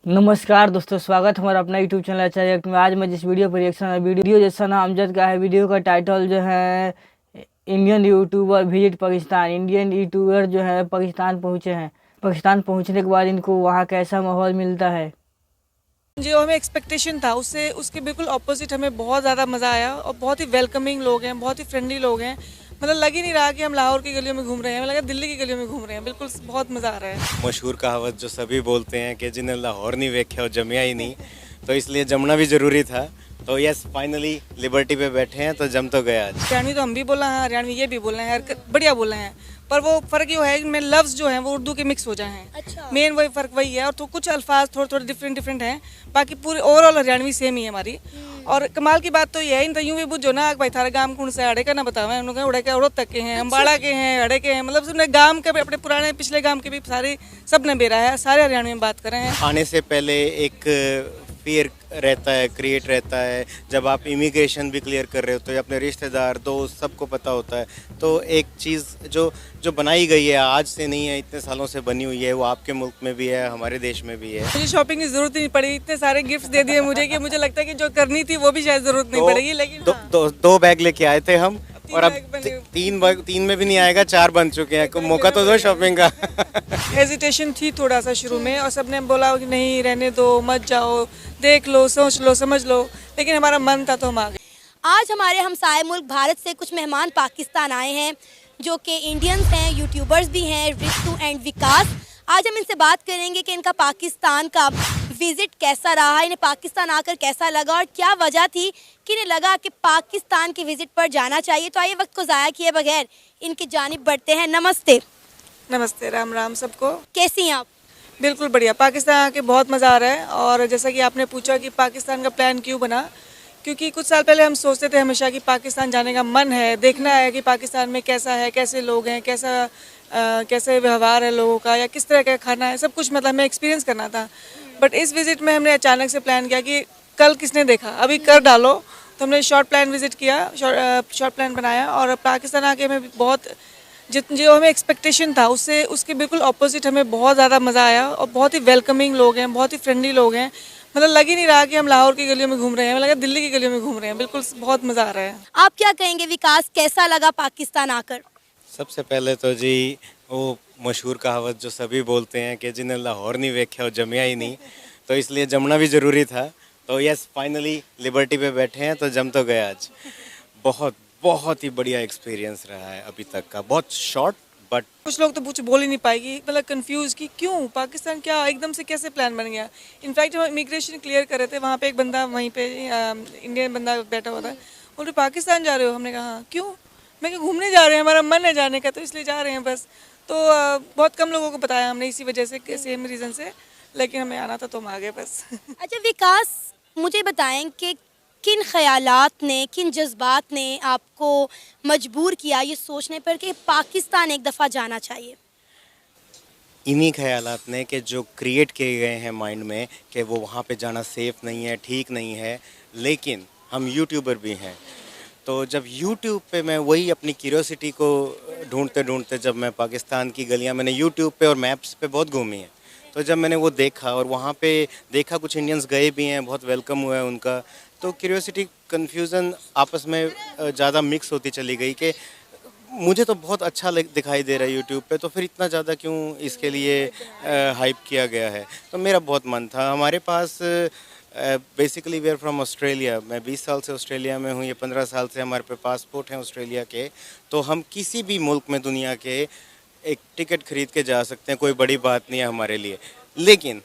नमस्कार दोस्तों, स्वागत हमारा अपना यूट्यूब चैनल अच्छा रिएक्ट में। आज मैं जिस वीडियो पर रिएक्शन है, वीडियो जैसा नाम अमजद का है। वीडियो का टाइटल जो है Indian YouTuber visit Pakistan. Indian YouTuber जो है पाकिस्तान पहुंचे हैं। पाकिस्तान पहुंचने के बाद इनको वहाँ कैसा माहौल मिलता है। जो हमें एक्सपेक्टेशन था उससे उसके बिल्कुल ऑपोजिट हमें बहुत ज़्यादा मज़ा आया और बहुत ही वेलकमिंग लोग हैं, बहुत ही फ्रेंडली लोग हैं। मतलब लग ही नहीं रहा कि हम लाहौर की गलियों में घूम रहे हैं, हमें लगा दिल्ली की गलियों में घूम रहे हैं। बिल्कुल बहुत मज़ा आ रहा है। मशहूर कहावत जो सभी बोलते हैं कि जिन्हें लाहौर नहीं वेख्या वो जमिया ही नहीं, तो इसलिए जमना भी ज़रूरी था। तो यस, फाइनली लिबर्टी पे बैठे हैं तो जम तो गया आज। हरियाणवी तो हम भी बोला है, हरियाणवी ये भी बोल रहे हैं, बढ़िया बोल रहे हैं। पर वो फ़र्क ये है कि लफ्ज़ जो हैं वो उर्दू के मिक्स हो जाए हैं। अच्छा। मेन वही फ़र्क वही है, और तो कुछ अल्फाज थोड़े थोड़े डिफरेंट डिफरेंट हैं। बाकी पूरी ओवरऑल हरियाणवी सेम ही है हमारी। और कमाल की बात तो ये है, इन तो यूँ भी बुझो ना भाई थारा गांव कौन सा अड़े का ना बतावे, उन्होंने उड़े के उड़ो तक के हैं, अम्बाड़ा के हैं, अड़े के हैं। मतलब सबने गांव के अपने पुराने पिछले गांव के भी सारे सब ने बेरा है, सारे हरियाणवी में बात कर रहे हैं। आने से पहले एक फियर रहता है, क्रिएट रहता है। जब आप इमिग्रेशन भी क्लियर कर रहे हो तो अपने रिश्तेदार दोस्त सबको पता होता है। तो एक चीज़ जो जो बनाई गई है, आज से नहीं है, इतने सालों से बनी हुई है, वो आपके मुल्क में भी है, हमारे देश में भी है। मुझे शॉपिंग की जरूरत ही नहीं पड़ी, इतने सारे गिफ्ट दे दिए मुझे कि मुझे लगता है कि जो करनी थी वो भी शायद जरूरत नहीं पड़ेगी। लेकिन दो बैग लेके आए थे हम, और अब बैग बने हुए। तीन में भी नहीं आएगा, 4 बन चुके हैं। मौका तो दो शॉपिंग का। हेजिटेशन थी थोड़ा सा शुरू में, और सबने बोला कि नहीं रहने दो, मत जाओ, देख लो, सोच लो, समझ लो। लेकिन हमारा मन था तो हम आ गए। आज हमारे हमसाए मुल्क भारत से कुछ मेहमान पाकिस्तान आए हैं जो कि इंडियंस हैं, यूट्यूबर्स भी हैं, रितु एंड विकास। आज हम इनसे बात करेंगे कि इनका पाकिस्तान का विजिट कैसा रहा, इन्हें पाकिस्तान आकर कैसा लगा और क्या वजह थी कि इन्हें लगा कि पाकिस्तान के विजिट पर जाना चाहिए। तो आइए वक्त को ज़ाया किए बगैर इनकी जानिब बढ़ते हैं। नमस्ते। नमस्ते, राम राम सबको। कैसी हैं आप? बिल्कुल बढ़िया, पाकिस्तान आके बहुत मज़ा आ रहा है। और जैसा कि आपने पूछा कि पाकिस्तान का प्लान क्यों बना, क्योंकि कुछ साल पहले हम सोचते थे हमेशा कि पाकिस्तान जाने का मन है, देखना है कि पाकिस्तान में कैसा है, कैसे लोग हैं, कैसे व्यवहार है लोगों का, या किस तरह का खाना है, सब कुछ मतलब हमें एक्सपीरियंस करना था। बट इस विज़िट में हमने अचानक से प्लान किया कि कल किसने देखा, अभी कर डालो। तो हमने शॉर्ट प्लान विज़िट किया, शॉर्ट प्लान बनाया, और पाकिस्तान आके हमें बहुत जो हमें एक्सपेक्टेशन था उससे उसके बिल्कुल ऑपोजिट हमें बहुत ज़्यादा मज़ा आया। और बहुत ही वेलकमिंग लोग हैं, बहुत ही फ्रेंडली लोग हैं। मतलब लग ही नहीं रहा कि हम लाहौर की गलियों में घूम रहे हैं, हमें लगा दिल्ली की गलियों में घूम रहे हैं। बिल्कुल बहुत मज़ा आ रहा है। आप क्या कहेंगे विकास, कैसा लगा पाकिस्तान आकर? सबसे पहले तो जी, वो मशहूर कहावत जो सभी बोलते हैं कि जिन्हें लाहौर नहीं वेख्या वो जमिया ही नहीं, तो इसलिए जमना भी ज़रूरी था। तो यस, फाइनली लिबर्टी पे बैठे हैं तो जम तो गया आज। बहुत बहुत ही बढ़िया एक्सपीरियंस रहा है अभी तक का, बहुत शॉर्ट बट। कुछ लोग तो कुछ बोल ही नहीं पाएगी, मतलब कंफ्यूज कि क्यों पाकिस्तान, क्या एकदम से कैसे प्लान बन गया। इनफैक्ट हम इमिग्रेशन क्लियर कर रहे थे, वहाँ पे एक बंदा वहीं पे इंडियन बंदा बैठा हुआ था, बोल रहे पाकिस्तान जा रहे हो। हमने कहा हाँ, क्यों? मैं कहा घूमने जा रहे हैं, हमारा मन है जाने का, तो इसलिए जा रहे हैं बस। तो बहुत कम लोगों को बताया हमने इसी वजह से, सेम रीज़न से। लेकिन हमें आना था तो हम आ गए बस। अच्छा विकास, मुझे बताएं कि किन ख़यालात ने, किन जज्बात ने आपको मजबूर किया ये सोचने पर कि पाकिस्तान एक दफ़ा जाना चाहिए? इन्हीं ख्यालात ने कि जो क्रिएट किए गए हैं माइंड में कि वो वहाँ पे जाना सेफ़ नहीं है, ठीक नहीं है। लेकिन हम यूट्यूबर भी हैं, तो जब यूट्यूब पे मैं वही अपनी क्यूरियोसिटी को ढूंढते ढूंढते, जब मैं पाकिस्तान की गलियाँ मैंने यूट्यूब पे और मैप्स पे बहुत घूमी हैं, तो जब मैंने वो देखा और वहाँ पे देखा कुछ इंडियंस गए भी हैं, बहुत वेलकम हुआ है उनका, तो क्यूरियोसिटी कन्फ्यूज़न आपस में ज़्यादा मिक्स होती चली गई कि मुझे तो बहुत अच्छा दिखाई दे रहा है यूट्यूब पे, तो फिर इतना ज़्यादा क्यों इसके लिए हाइप किया गया है। तो मेरा बहुत मन था। हमारे पास basically we are from Australia, मैं 20 साल से ऑस्ट्रेलिया में हूँ, ये 15 साल से हमारे पे पासपोर्ट हैं ऑस्ट्रेलिया के। तो हम किसी भी मुल्क में दुनिया के एक टिकट खरीद के जा सकते हैं, कोई बड़ी बात नहीं है हमारे लिए। लेकिन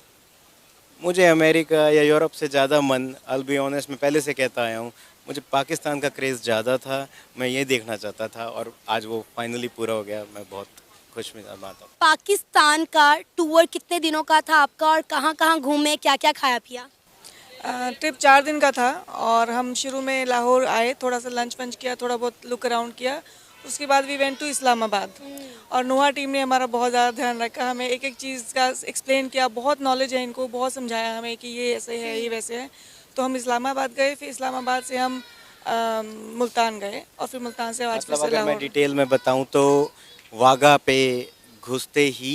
मुझे अमेरिका या यूरोप से ज़्यादा मन, I'll be honest, मैं पहले से कहता आया हूँ, मुझे पाकिस्तान का क्रेज़ ज़्यादा था। मैं ये देखना चाहता था और आज वो फाइनली पूरा हो गया। मैं बहुत खुश बात हूँ। पाकिस्तान का टूर कितने दिनों का था आपका और कहाँ कहाँ घूमे, क्या क्या खाया पिया? ट्रिप 4 दिन का था, और हम शुरू में लाहौर आए, थोड़ा सा लंच वंच किया, थोड़ा बहुत लुक अराउंड किया। उसके बाद वी वेंट टू इस्लामाबाद, और नोहा टीम ने हमारा बहुत ज़्यादा ध्यान रखा, हमें एक एक चीज़ का एक्सप्लेन किया। बहुत नॉलेज है इनको, बहुत समझाया हमें कि ये ऐसे है, ये वैसे है। तो हम इस्लामाबाद गए, फिर इस्लामाबाद से हम मुल्तान गए, और फिर मुल्तान से आज फिर मतलब से अगर मैं लाहौर। डिटेल में बताऊँ तो वाघा पे घुसते ही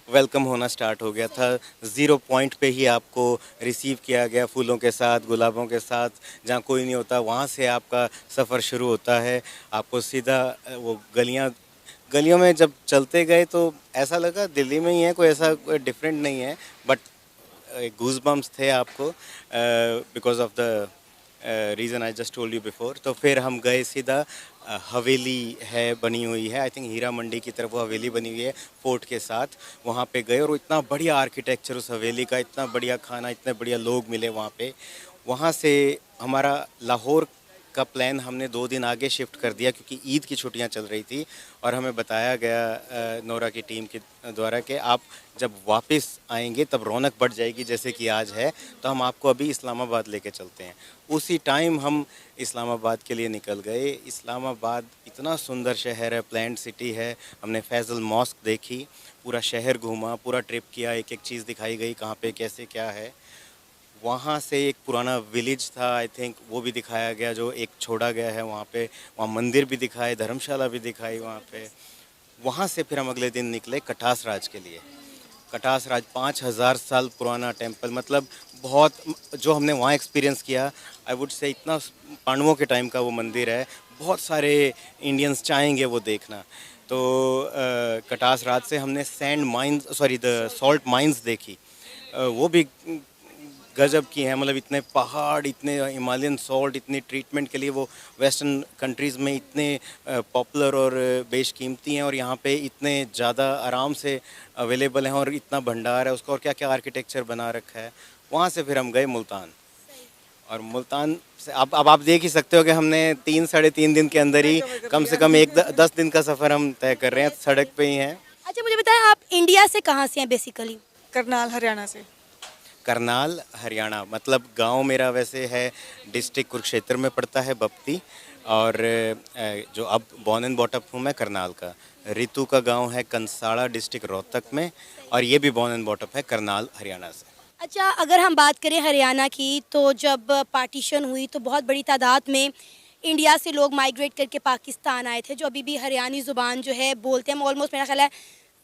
वेलकम होना स्टार्ट हो गया था। 0 पॉइंट पे ही आपको रिसीव किया गया फूलों के साथ, गुलाबों के साथ, जहाँ कोई नहीं होता वहाँ से आपका सफ़र शुरू होता है। आपको सीधा वो गलियों में जब चलते गए तो ऐसा लगा दिल्ली में ही है, कोई ऐसा डिफरेंट नहीं है, बट गूज बम्स थे आपको because of the reason I just told you before. तो फिर हम गए सीधा हवेली है बनी हुई है, आई थिंक हीरा मंडी की तरफ वो हवेली बनी हुई है फोर्ट के साथ, वहाँ पे गए और वो इतना बढ़िया आर्किटेक्चर उस हवेली का, इतना बढ़िया खाना, इतने बढ़िया लोग मिले वहाँ पे। वहाँ से हमारा लाहौर का प्लान हमने 2 दिन आगे शिफ्ट कर दिया क्योंकि ईद की छुट्टियां चल रही थी और हमें बताया गया नोरा की टीम के द्वारा कि आप जब वापस आएंगे तब रौनक बढ़ जाएगी जैसे कि आज है, तो हम आपको अभी इस्लामाबाद लेके चलते हैं। उसी टाइम हम इस्लामाबाद के लिए निकल गए। इस्लामाबाद इतना सुंदर शहर है, प्लान्ड सिटी है। हमने फैज़ल मॉस्क देखी, पूरा शहर घूमा, पूरा ट्रिप किया, एक एक चीज़ दिखाई गई कहाँ पे कैसे क्या है। वहाँ से एक पुराना विलेज था, आई थिंक वो भी दिखाया गया जो एक छोड़ा गया है वहाँ पे। वहाँ मंदिर भी दिखाए, धर्मशाला भी दिखाई वहाँ पे। वहाँ से फिर हम अगले दिन निकले कटास राज के लिए। कटास राज 5000 साल पुराना टेम्पल, मतलब बहुत जो हमने वहाँ एक्सपीरियंस किया, आई वुड से इतना पांडवों के टाइम का वो मंदिर है, बहुत सारे इंडियंस चाहेंगे वो देखना। तो कटास राज से हमने द सॉल्ट माइंस देखी, वो भी गजब की हैं। मतलब इतने पहाड़, इतने हिमालयन सॉल्ट, इतनी ट्रीटमेंट के लिए वो वेस्टर्न कंट्रीज़ में इतने पॉपुलर और बेशकीमती हैं और यहाँ पे इतने ज़्यादा आराम से अवेलेबल हैं और इतना भंडार है उसका और क्या क्या आर्किटेक्चर बना रखा है। वहाँ से फिर हम गए मुल्तान, और मुल्तान से अब आप देख ही सकते हो कि हमने 3-3.5 दिन के अंदर ही कम से कम 10 दिन का सफ़र हम तय कर रहे हैं, सड़क पे ही हैं। अच्छा मुझे बताएं, आप इंडिया से कहाँ से हैं बेसिकली? करनाल हरियाणा से। करनाल हरियाणा, मतलब गांव मेरा वैसे है डिस्ट्रिक्ट कुरुक्षेत्र में पड़ता है, बप्ती, और जो अब बॉर्न एंड बॉट अप हूँ मैं करनाल का। रितु का गांव है कंसाड़ा डिस्ट्रिक्ट रोहतक में, और ये भी बॉर्न एंड बॉट अप है करनाल हरियाणा से। अच्छा अगर हम बात करें हरियाणा की, तो जब पार्टीशन हुई तो बहुत बड़ी तादाद में इंडिया से लोग माइग्रेट करके पाकिस्तान आए थे, जो अभी भी हरियाणी ज़ुबान जो है बोलते हैं। ऑलमोस्ट मेरा ख्याल है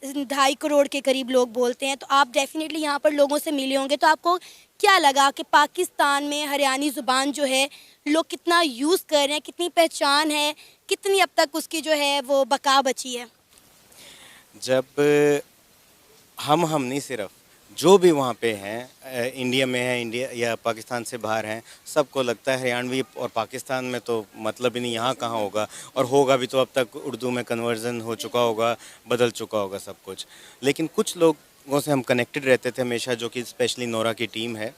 2.5 करोड़ के करीब लोग बोलते हैं। तो आप डेफिनेटली यहाँ पर लोगों से मिले होंगे, तो आपको क्या लगा कि पाकिस्तान में हरियाणी ज़ुबान जो है लोग कितना यूज़ कर रहे हैं, कितनी पहचान है, कितनी अब तक उसकी जो है वो बका बची है? जब हम नहीं, सिर्फ जो भी वहाँ पे हैं, इंडिया में हैं, इंडिया या पाकिस्तान से बाहर हैं, सबको लगता है हरियाणवी, और पाकिस्तान में तो मतलब ही नहीं, यहाँ कहाँ होगा, और होगा भी तो अब तक उर्दू में कन्वर्जन हो चुका होगा, बदल चुका होगा सब कुछ। लेकिन कुछ लोगों से हम कनेक्टेड रहते थे हमेशा, जो कि स्पेशली नोरा की टीम है,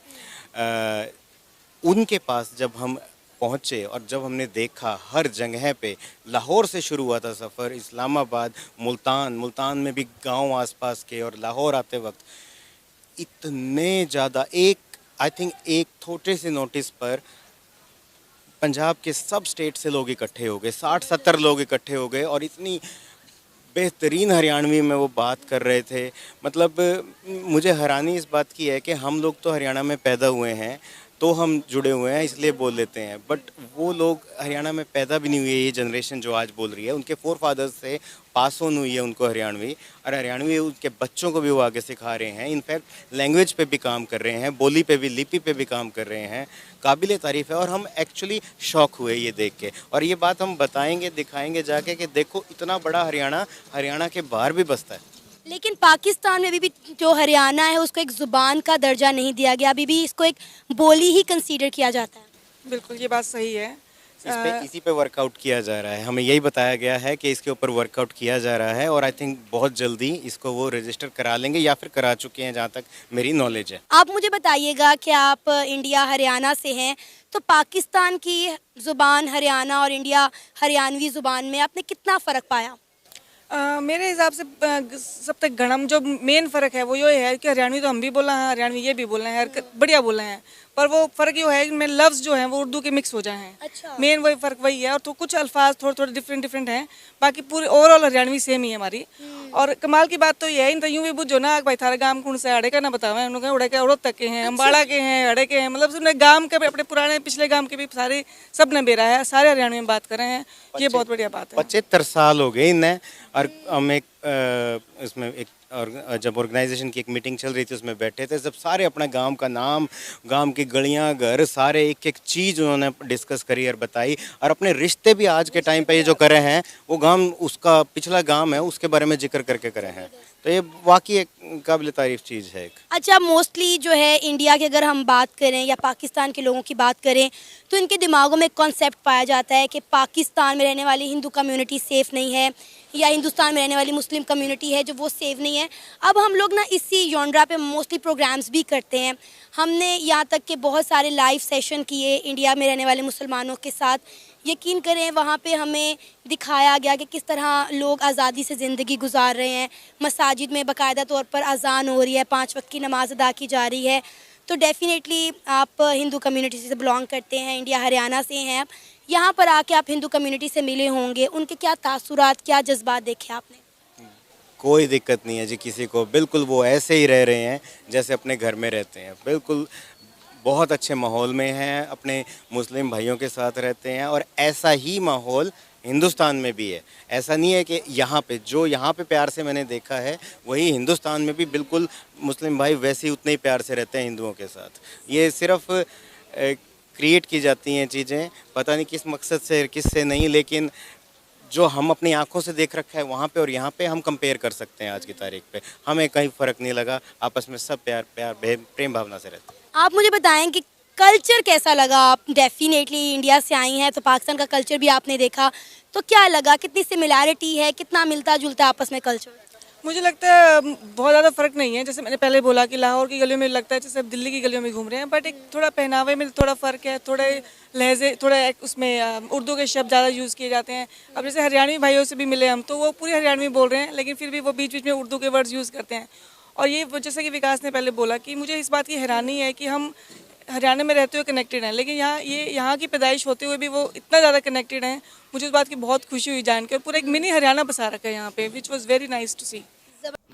उनके पास जब हम पहुँचे और जब हमने देखा हर जगह पे, लाहौर से शुरू हुआ था सफ़र, इस्लामाबाद, मुल्तान में भी गांव आसपास के, और लाहौर आते वक्त इतने ज़्यादा, आई थिंक एक छोटे से नोटिस पर पंजाब के सब स्टेट से लोग इकट्ठे हो गए, 60-70 लोग इकट्ठे हो गए, और इतनी बेहतरीन हरियाणवी में वो बात कर रहे थे। मतलब मुझे हैरानी इस बात की है कि हम लोग तो हरियाणा में पैदा हुए हैं, तो हम जुड़े हुए हैं इसलिए बोल लेते हैं, बट वो लोग हरियाणा में पैदा भी नहीं हुए, ये जनरेशन जो आज बोल रही है, उनके 4 फादर्स से पास ऑन हुई है उनको हरियाणवी, और हरियाणवी उनके बच्चों को भी वो आगे सिखा रहे हैं। इनफैक्ट लैंग्वेज पे भी काम कर रहे हैं, बोली पे भी, लिपि पे भी काम कर रहे हैं। काबिल तारीफ़ है, और हम एक्चुअली शौक हुए ये देख के, और ये बात हम बताएंगे, दिखाएंगे जाके कि देखो इतना बड़ा हरियाणा के बाहर भी बसता है। लेकिन पाकिस्तान में अभी भी जो हरियाणा है उसको एक ज़ुबान का दर्जा नहीं दिया गया, अभी भी इसको एक बोली ही कंसीडर किया जाता है। बिल्कुल ये बात सही है। इसी पे वर्कआउट किया जा रहा है, हमें यही बताया गया है कि इसके ऊपर वर्कआउट किया जा रहा है, और आई थिंक बहुत जल्दी इसको वो रजिस्टर करा लेंगे, या फिर करा चुके हैं जहाँ तक मेरी नॉलेज है। आप मुझे बताइएगा कि आप इंडिया हरियाणा से हैं, तो पाकिस्तान की ज़ुबान हरियाणा और इंडिया हरियाणवी ज़ुबान में आपने कितना फ़र्क पाया? मेरे हिसाब से सब तक गणम जो मेन फ़र्क है वो ये है कि हरियाणवी तो हम भी बोल रहे हैं, हरियाणवी ये भी बोल रहे हैं, बढ़िया बोल रहे हैं, पर वो फ़र्क ये है इनमें लफ्ज़ जो हैं वो उर्दू के मिक्स हो जाए हैं। अच्छा। मेन वही फ़र्क वही है, और तो कुछ अल्फाज थोड़े डिफरेंट हैं, बाकी पूरी ओवरऑल हरियाणवी सेम ही है हमारी। और कमाल की बात तो ये है, इन तो यूँ भी बुझो ना भाई थारे गाँव कौन से अड़े का ना बतावे, उन्होंने उड़े के उड़द तक के हैं, अम्बाड़ा के हैं, अड़े के हैं, मतलब सबने गाँव के अपने पुराने पिछले गाँव के भी सारे सब ने बेरा है, सारे हरियाणवी में बात कर रहे हैं, ये बहुत बढ़िया बात है। 75 साल हो गए इन्हें, और हम एक इसमें एक और जब ऑर्गेनाइजेशन की एक मीटिंग चल रही थी उसमें बैठे थे, जब सारे अपने गांव का नाम, गांव की गलियां, घर, सारे एक एक चीज़ उन्होंने डिस्कस करी और बताई, और अपने रिश्ते भी आज के टाइम पे ये जो करे हैं वो गांव, उसका पिछला गांव है उसके बारे में जिक्र करके करे हैं। तो ये वाकई एक काबिल तारीफ चीज़ है एक। अच्छा, मोस्टली जो है इंडिया की अगर हम बात करें या पाकिस्तान के लोगों की बात करें तो इनके दिमागों में एक कॉन्सेप्ट पाया जाता है कि पाकिस्तान में रहने वाली हिंदू कम्युनिटी सेफ़ नहीं है, या हिंदुस्तान में रहने वाली मुस्लिम कम्युनिटी है जो वो सेफ नहीं है। अब हम लोग ना इसी जॉनरा पे मोस्टली प्रोग्राम्स भी करते हैं। हमने यहाँ तक के बहुत सारे लाइव सेशन किए इंडिया में रहने वाले मुसलमानों के साथ। यकीन करें वहाँ पे हमें दिखाया गया कि किस तरह लोग आज़ादी से ज़िंदगी गुजार रहे हैं। मसाजिद में बाकायदा तौर पर अज़ान हो रही है, 5 वक्त की नमाज़ अदा की जा रही है। तो डेफ़िनेटली आप हिंदू कम्युनिटी से बिलोंग करते हैं, इंडिया हरियाणा से हैं आप, यहाँ पर आके आप हिंदू कम्युनिटी से मिले होंगे, उनके क्या तासुरात, क्या जज्बात देखे आपने? कोई दिक्कत नहीं है जी किसी को, बिल्कुल वो ऐसे ही रह रहे हैं जैसे अपने घर में रहते हैं, बिल्कुल बहुत अच्छे माहौल में हैं, अपने मुस्लिम भाइयों के साथ रहते हैं, और ऐसा ही माहौल हिंदुस्तान में भी है। ऐसा नहीं है कि यहाँ पे जो यहाँ पे प्यार से मैंने देखा है वही हिंदुस्तान में भी बिल्कुल मुस्लिम भाई वैसे ही उतने ही प्यार से रहते हैं हिंदुओं के साथ। ये सिर्फ क्रिएट की जाती हैं चीज़ें, पता नहीं किस मकसद से किससे नहीं, लेकिन जो हम अपनी आंखों से देख रखा है वहाँ पे और यहाँ पे हम कंपेयर कर सकते हैं। आज की तारीख पे हमें कहीं फ़र्क नहीं लगा, आपस में सब प्यार प्यार प्रेम भावना से रहते हैं। आप मुझे बताएं कि कल्चर कैसा लगा? आप डेफिनेटली इंडिया से आई हैं तो पाकिस्तान का कल्चर भी आपने देखा, तो क्या लगा, कितनी सिमिलैरिटी है, कितना मिलता जुलता है आपस में कल्चर? मुझे लगता है बहुत ज़्यादा फ़र्क नहीं है। जैसे मैंने पहले बोला कि लाहौर की गलियों में लगता है जैसे अब दिल्ली की गलियों में घूम रहे हैं, बट एक थोड़ा पहनावे में थोड़ा फ़र्क है, थोड़े लहजे, थोड़ा उसमें उर्दू के शब्द ज़्यादा यूज़ किए जाते हैं। अब जैसे हरियाणवी भाइयों से भी मिले हम, तो वो पूरी हरियाणवी बोल रहे हैं, लेकिन फिर भी वो बीच बीच में उर्दू के वर्ड्स यूज़ करते हैं। और ये जैसे कि विकास ने पहले बोला कि मुझे इस बात की हैरानी है कि हम हरियाणा में रहते हुए कनेक्टेड हैं, लेकिन यहाँ की पैदाइश होते हुए भी वो इतना ज़्यादा कनेक्टेड हैं। मुझे उस बात की बहुत खुशी हुई जान के, और पूरा एक मिनी हरियाणा बसा रखा है यहाँ पे, which was very nice to see.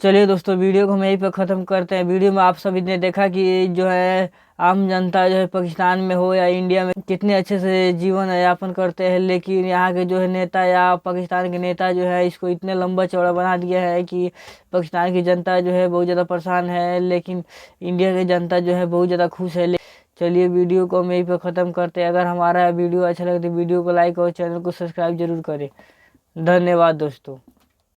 चलिए दोस्तों, वीडियो को हम यहीं पर ख़त्म करते हैं। वीडियो में आप सभी ने देखा कि जो है आम जनता जो है पाकिस्तान में हो या इंडिया में कितने अच्छे से जीवन यापन करते हैं, लेकिन यहाँ के जो है नेता या पाकिस्तान के नेता जो है इसको इतने लंबा चौड़ा बना दिया है कि पाकिस्तान की जनता जो है बहुत ज़्यादा परेशान है, लेकिन इंडिया की जनता जो है बहुत ज़्यादा खुश है। चलिए वीडियो को हम यहीं पर ख़त्म करते हैं। अगर हमारा वीडियो अच्छा लगे तो वीडियो को लाइक और चैनल को सब्सक्राइब जरूर करें। धन्यवाद दोस्तों।